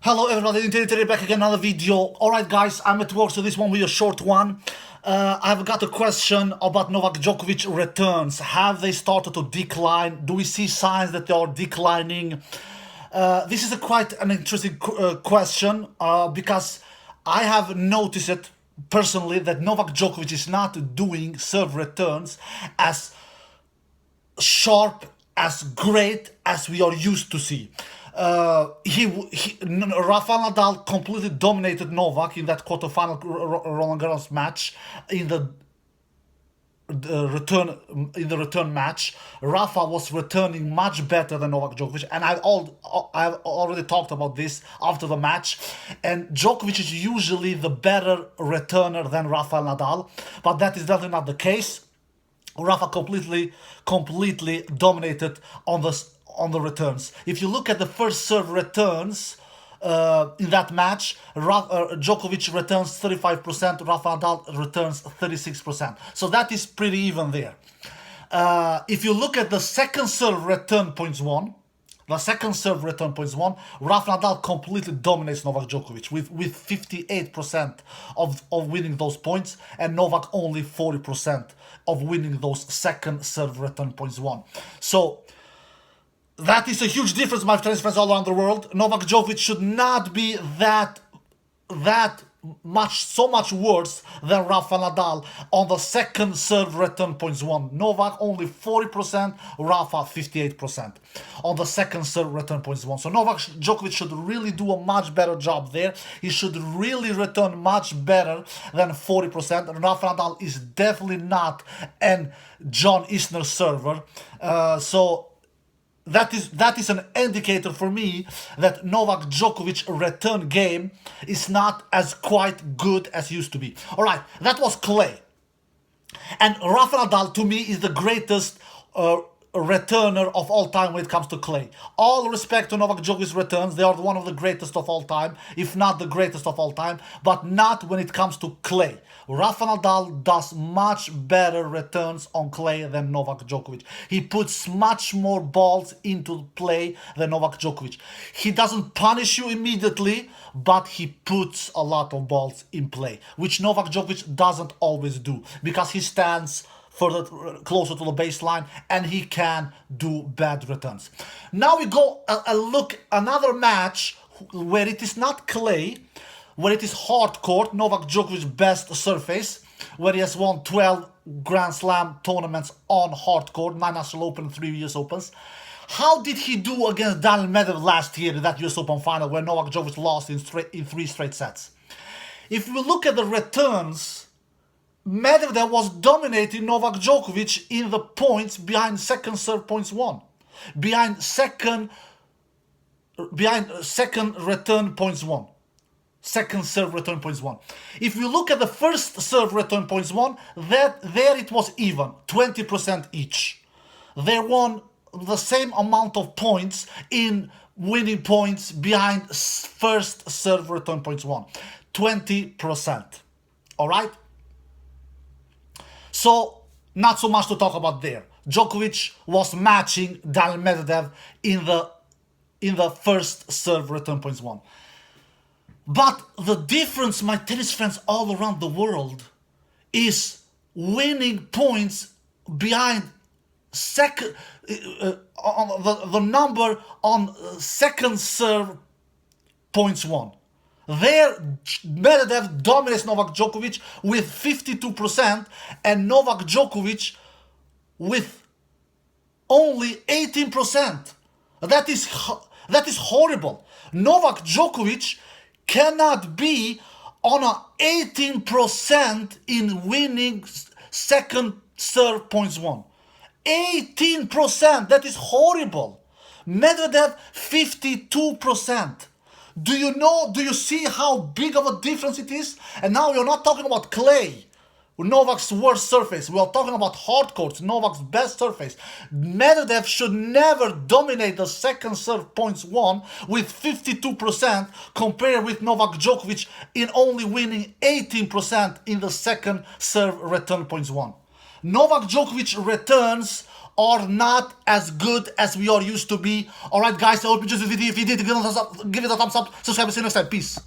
Hello everybody, today back again, another video. Alright guys, I'm at work, so this one will be a short one. I've got a question about Novak Djokovic returns. Have they started to decline? Do we see signs that they are declining? This is quite an interesting question because I have noticed it personally that Novak Djokovic is not doing serve returns as sharp, as great as we are used to see. Rafael Nadal completely dominated Novak in that quarterfinal Roland Garros match. In the return match, Rafa was returning much better than Novak Djokovic, and I've already talked about this after the match. And Djokovic is usually the better returner than Rafael Nadal, but that is definitely not the case. Rafa completely dominated on the returns. If you look at the first serve returns in that match, Djokovic returns 35%, Rafa Nadal returns 36%. So that is pretty even there. If you look at the second serve return points won, Rafa Nadal completely dominates Novak Djokovic with 58% of winning those points, and Novak only 40% of winning those second serve return points won. So that is a huge difference, my tennis fans all around the world. Novak Djokovic should not be so much worse than Rafa Nadal on the second serve return points won. Novak only 40%, Rafa 58% on the second serve return points won. So Novak Djokovic should really do a much better job there. He should really return much better than 40%. And Rafa Nadal is definitely not an John Isner server. That is an indicator for me that Novak Djokovic return game is not as quite good as used to be. Alright, that was clay. And Rafa Nadal to me is the greatest returner of all time when it comes to clay. All respect to Novak Djokovic's returns, they are one of the greatest of all time, if not the greatest of all time, but not when it comes to clay. Rafa Nadal does much better returns on clay than Novak Djokovic. He puts much more balls into play than Novak Djokovic. He doesn't punish you immediately, but he puts a lot of balls in play, which Novak Djokovic doesn't always do because he stands closer to the baseline and he can do bad returns. Now we go look another match where it is not clay, where it is hard court, Novak Djokovic's best surface, where he has won 12 Grand Slam tournaments on hard court, 9 National Open, 3 US Opens. How did he do against Daniel Medvedev last year in that US Open final where Novak Djokovic lost in 3 straight sets? If we look at the returns, Medvedev was dominating Novak Djokovic in the points behind second serve points won, behind second return points won, second serve return points won. If you look at the first serve return points won, there it was even, 20% each. They won the same amount of points in winning points behind first serve return points won, 20%. All right. So, not so much to talk about there. Djokovic was matching Daniel Medvedev in the first serve return points won. But the difference, my tennis fans all around the world, is winning points behind second on the number on second serve points won. There, Medvedev dominates Novak Djokovic with 52% and Novak Djokovic with only 18%. That is horrible. Novak Djokovic cannot be on a 18% in winning second serve points won. 18%, that is horrible. Medvedev 52%. Do you see how big of a difference it is? And now we're not talking about clay, Novak's worst surface. We are talking about hard courts, Novak's best surface. Medvedev should never dominate the second serve points won with 52% compared with Novak Djokovic in only winning 18% in the second serve return points won. Novak Djokovic returns are not as good as we are used to be. Alright guys, I hope you enjoyed the video. If you did, give it a thumbs up, subscribe, and see you next time. Peace.